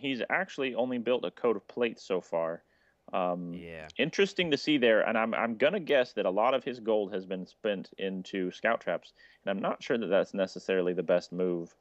he's actually only built a coat of plates so far. Yeah. Interesting to see there, and I'm gonna guess that a lot of his gold has been spent into scout traps, and I'm not sure that that's necessarily the best move.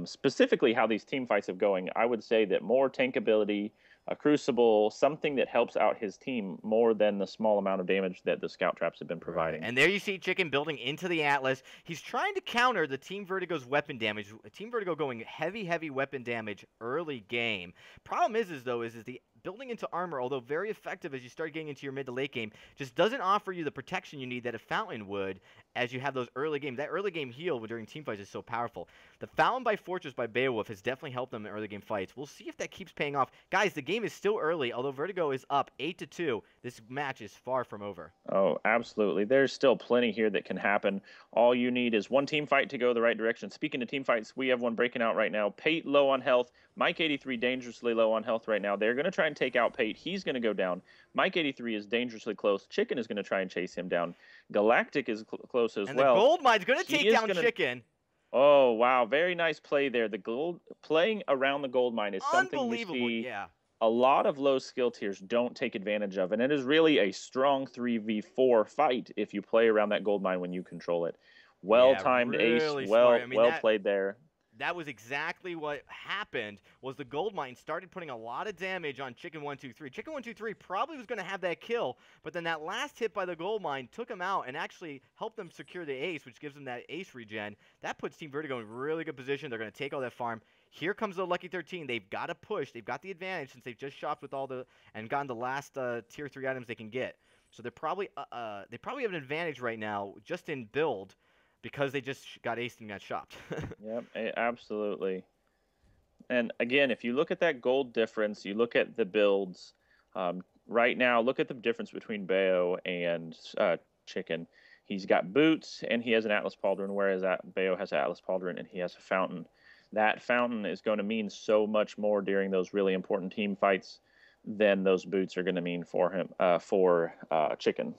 Specifically, how these team fights have going, I would say that more tank ability, a crucible, something that helps out his team more than the small amount of damage that the scout traps have been Right. providing. And there you see Chicken building into the Atlas. He's trying to counter the Team Vertigo's weapon damage. Team Vertigo going heavy, heavy weapon damage early game. Problem is though, is the building into armor, although very effective as you start getting into your mid to late game, just doesn't offer you the protection you need that a Fountain would as you have those early games. That early game heal during team fights is so powerful. The Fountain by Fortress by Beowulf has definitely helped them in early game fights. We'll see if that keeps paying off. Guys, the game is still early, although Vertigo is up 8-2. This match is far from over. Oh, absolutely. There's still plenty here that can happen. All you need is one team fight to go the right direction. Speaking of team fights, we have one breaking out right now. Pate low on health. Mike 83 dangerously low on health right now. They're going to try and take out Pate. He's going to go down. Mike 83 is dangerously close. Chicken is going to try and chase him down. Galactic is close as And the well. gold mine's going to take down gonna... Chicken. Oh, wow. Very nice play there. The gold playing around the gold mine is something you Unbelievable. see Yeah. a lot of low skill tiers don't take advantage of, and it is really a strong 3v4 fight if you play around that gold mine when you control it. Well Yeah, timed ace, really smart. well I mean, well played there. that was exactly what happened. Was the gold mine started putting a lot of damage on Chicken 123. Chicken 123 probably was going to have that kill, but then that last hit by the gold mine took him out and actually helped them secure the ace, which gives them that ace regen. That puts Team Vertigo in really good position. They're going to take all that farm. Here comes the Lucky 13. They've got to push. They've got the advantage since they've just shopped with all the and gotten the last tier 3 items they can get. So they probably have an advantage right now just in build because they just got aced and got shopped. Yep, absolutely. And again, if you look at that gold difference, you look at the builds right now. Look at the difference between Bayo and Chicken. He's got boots and he has an Atlas Pauldron, whereas Bayo has an Atlas Pauldron and he has a fountain. That fountain is going to mean so much more during those really important team fights than those boots are going to mean for him for Chicken.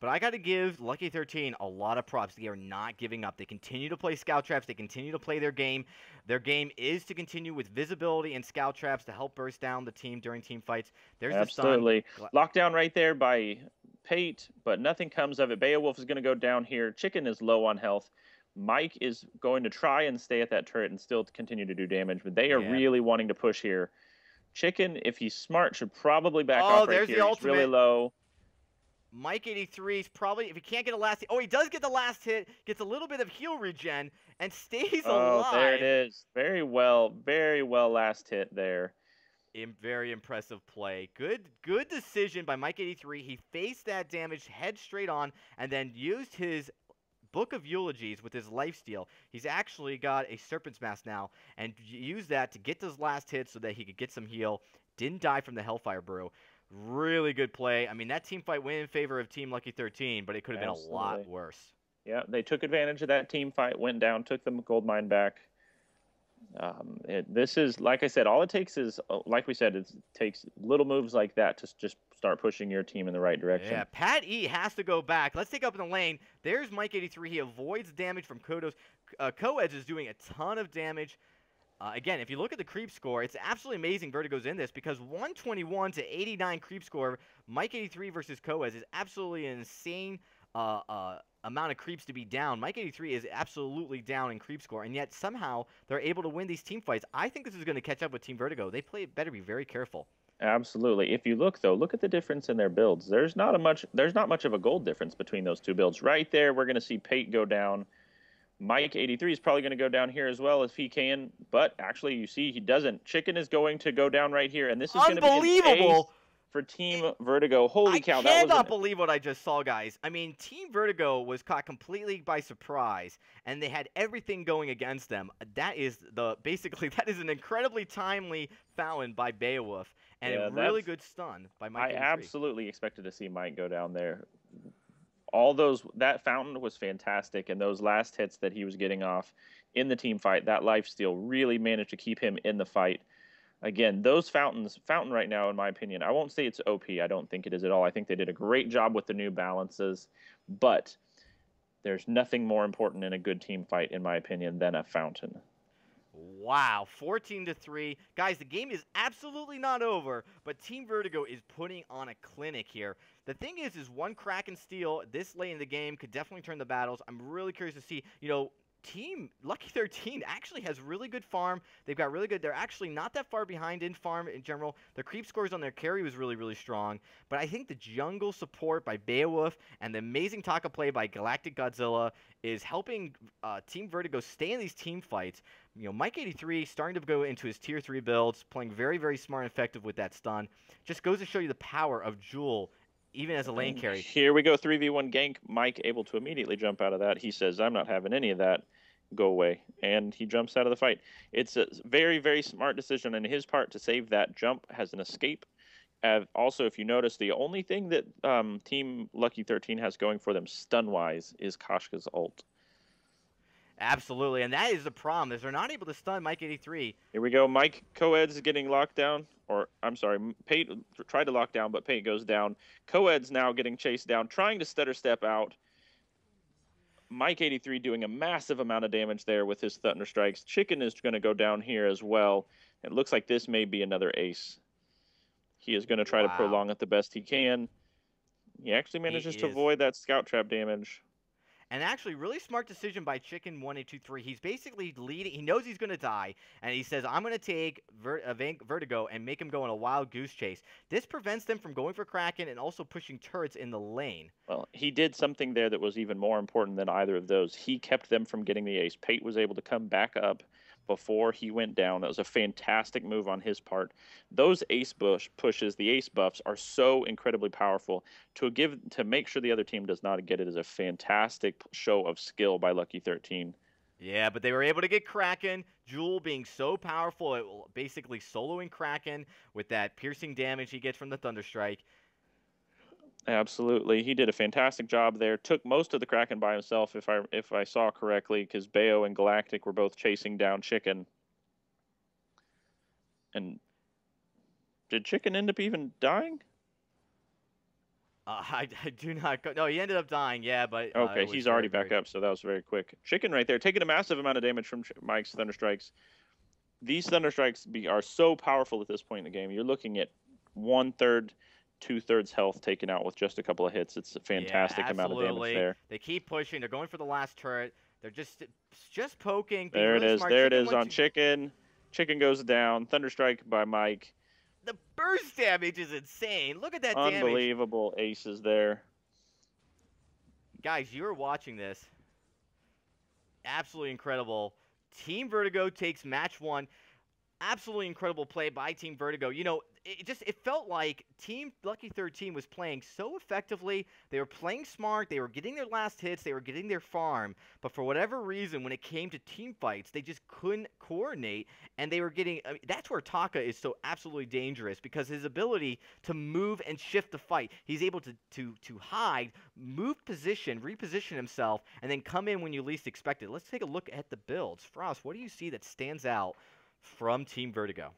But I got to give Lucky 13 a lot of props. They are not giving up. They continue to play scout traps. They continue to play their game. Their game is to continue with visibility and scout traps to help burst down the team during team fights. There's Absolutely. the stun. Lockdown right there by Pate, but nothing comes of it. Beowulf is going to go down here. Chicken is low on health. Mike is going to try and stay at that turret and still continue to do damage, but they are really wanting to push here. Chicken, if he's smart, should probably back off right there's here. the He's ultimate. really low. Mike 83 is probably, if he can't get a last hit, he does get the last hit, gets a little bit of heal regen, and stays alive. Oh, there it is. Very well last hit there. Very impressive play. Good decision by Mike 83. He faced that damage head straight on, and then used his Book of Eulogies with his lifesteal. He's actually got a Serpent's Mask now, and used that to get those last hits so that he could get some heal. Didn't die from the Hellfire Brew. Really good play. I mean, that team fight went in favor of Team Lucky 13, but it could have been a lot worse. Yeah, they took advantage of that team fight, went down, took the gold mine back. This is, like I said, all it takes is, like we said, it takes little moves like that to just start pushing your team in the right direction. Yeah, Pat E has to go back. Let's take up in the lane. There's Mike 83. He avoids damage from Kodos. Coeds is doing a ton of damage. Again, if you look at the creep score, it's absolutely amazing Vertigo's in this because 121 to 89 creep score, Mike 83 versus Coeds is absolutely an insane amount of creeps to be down. Mike 83 is absolutely down in creep score, and yet somehow they're able to win these team fights. I think this is going to catch up with Team Vertigo. They better be very careful. Absolutely. If you look though, look at the difference in their builds. There's not much of a gold difference between those two builds. Right there, we're going to see Pate go down. Mike 83 is probably going to go down here as well if he can, but actually you see he doesn't. Chicken is going to go down right here, and this is going to be an ace for Team Vertigo. Holy cow. I cannot believe what I just saw, guys. I mean, Team Vertigo was caught completely by surprise, and they had everything going against them. That is an incredibly timely fountain by Beowulf, and a really good stun by Mike 83. I absolutely expected to see Mike go down there. That fountain was fantastic, and those last hits that he was getting off in the team fight, that lifesteal really managed to keep him in the fight. Again, fountain right now, in my opinion, I won't say it's OP. I don't think it is at all. I think they did a great job with the new balances, but there's nothing more important in a good team fight, in my opinion, than a fountain. Wow, 14-3. Guys, the game is absolutely not over, but Team Vertigo is putting on a clinic here. The thing is one crack and steal this late in the game could definitely turn the battles. I'm really curious to see, Team Lucky 13 actually has really good farm. They've got really good. They're actually not that far behind in farm in general. The creep scores on their carry was really, really strong. But I think the jungle support by Beowulf and the amazing Taka play by Galactic Godzilla is helping Team Vertigo stay in these team fights. Mike83 starting to go into his tier 3 builds, playing very, very smart and effective with that stun. Just goes to show you the power of Jewel, even as a lane And carry. here we go, 3v1 gank. Mike able to immediately jump out of that. He says, I'm not having any of that. Go away. And he jumps out of the fight. It's a very, very smart decision on his part to save that jump, has an escape. Also, if you notice, the only thing that Team Lucky 13 has going for them stun-wise is Koshka's ult. Absolutely, and that is the problem, is they're not able to stun Mike83. Here we go. Mike Coeds is getting locked down. Or, I'm sorry, Pate tried to lock down, but Pate goes down. Coeds now getting chased down, trying to stutter step out. Mike83 doing a massive amount of damage there with his Thunder Strikes. Chicken is going to go down here as well. It looks like this may be another ace. He is going to try to prolong it the best he can. He actually manages to avoid that scout trap damage. And actually, really smart decision by Chicken 1823. He's basically leading. He knows he's going to die, and he says, I'm going to take Vertigo and make him go on a wild goose chase. This prevents them from going for Kraken and also pushing turrets in the lane. Well, he did something there that was even more important than either of those. He kept them from getting the ace. Pate was able to come back up before he went down. That was a fantastic move on his part. Those ace pushes, the ace buffs, are so incredibly powerful. To make sure the other team does not get it is a fantastic show of skill by Lucky 13. Yeah, but they were able to get Kraken. Jewel being so powerful, it will basically soloing Kraken with that piercing damage he gets from the Thunderstrike. Absolutely, he did a fantastic job there. Took most of the Kraken by himself, if I saw correctly, because Bayo and Galactic were both chasing down Chicken. And did Chicken end up even dying? I do not. No, he ended up dying. Yeah, but okay, he's already back up, so that was very quick. Chicken right there, taking a massive amount of damage from Mike's Thunderstrikes. These Thunderstrikes are so powerful at this point in the game. You're looking at 1/3. 2/3 health taken out with just a couple of hits. It's a fantastic amount of damage there. They keep pushing. They're going for the last turret. They're just poking. There it is. Smart. There it is on Chicken. Chicken goes down. Thunderstrike by Mike. The burst damage is insane. Look at that damage. Unbelievable aces there. Guys, you are watching this. Absolutely incredible. Team Vertigo takes match 1. Absolutely incredible play by Team Vertigo. It felt like Team Lucky 13 was playing so effectively. They were playing smart. They were getting their last hits. They were getting their farm. But for whatever reason, when it came to team fights, they just couldn't coordinate. And they were getting... that's where Taka is so absolutely dangerous, because his ability to move and shift the fight. He's able to hide, move position, reposition himself, and then come in when you least expect it. Let's take a look at the builds. Frost, what do you see that stands out from Team Vertigo?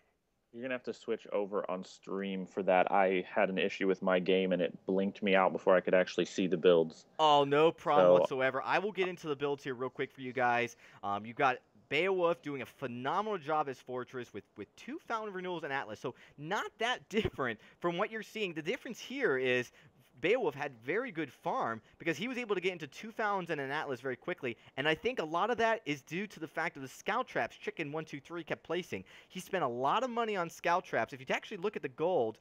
You're going to have to switch over on stream for that. I had an issue with my game, and it blinked me out before I could actually see the builds. Oh, no problem whatsoever. I will get into the builds here real quick for you guys. You've got Beowulf doing a phenomenal job as Fortress with 2 Fountain Renewals and Atlas. So not that different from what you're seeing. The difference here is Beowulf had very good farm because he was able to get into 2 Fountains and an Atlas very quickly, and I think a lot of that is due to the fact of the scout traps Chicken 123 kept placing. He spent a lot of money on scout traps. If you actually look at the gold,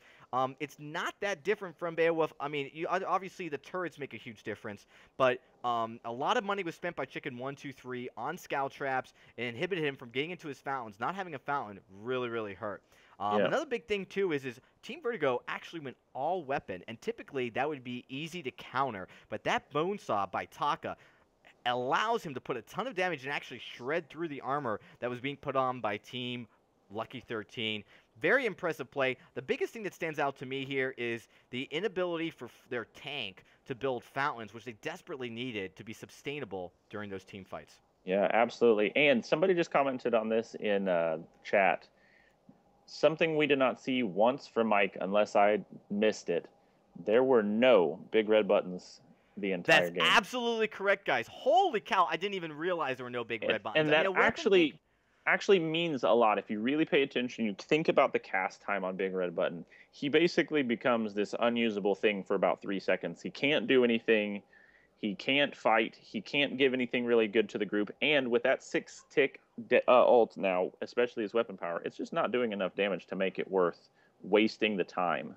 it's not that different from Beowulf. I mean, obviously the turrets make a huge difference, but a lot of money was spent by Chicken 123 on scout traps and inhibited him from getting into his fountains. Not having a fountain really, really hurt. Another big thing, too, is Team Vertigo actually went all weapon, and typically that would be easy to counter. But that bone saw by Taka allows him to put a ton of damage and actually shred through the armor that was being put on by Team Lucky 13. Very impressive play. The biggest thing that stands out to me here is the inability for their tank to build fountains, which they desperately needed to be sustainable during those team fights. Yeah, absolutely. And somebody just commented on this in chat. Something we did not see once from Mike, unless I missed it. There were no big red buttons the entire game. That's absolutely correct, guys. Holy cow, I didn't even realize there were no big red buttons. And that actually, actually means a lot if you really pay attention. You think about the cast time on Big Red Button. He basically becomes this unusable thing for about 3 seconds. He can't do anything. He can't fight. He can't give anything really good to the group. And with that 6 tick ult now, especially his weapon power, it's just not doing enough damage to make it worth wasting the time.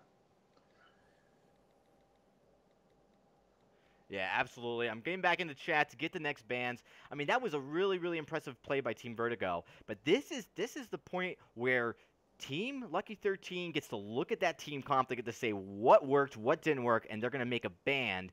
Yeah, absolutely. I'm getting back into chat to get the next bans. I mean, that was a really, really impressive play by Team Vertigo. But this is the point where Team Lucky 13 gets to look at that team comp. They get to say what worked, what didn't work, and they're going to make a ban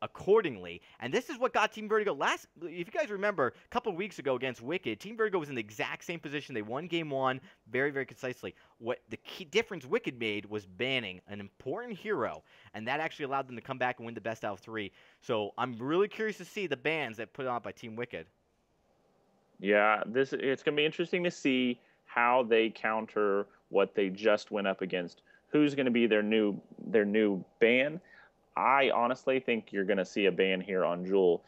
accordingly. And this is what got Team Vertigo last. If you guys remember, a couple weeks ago against Wicked, Team Vertigo was in the exact same position. They won game one very, very concisely. What the key difference Wicked made was banning an important hero, and that actually allowed them to come back and win the best out of three. So I'm really curious to see the bans that put on by Team Wicked. Yeah, this it's going to be interesting to see how they counter what they just went up against. Who's going to be their new ban? I honestly think you're going to see a ban here on Jewel.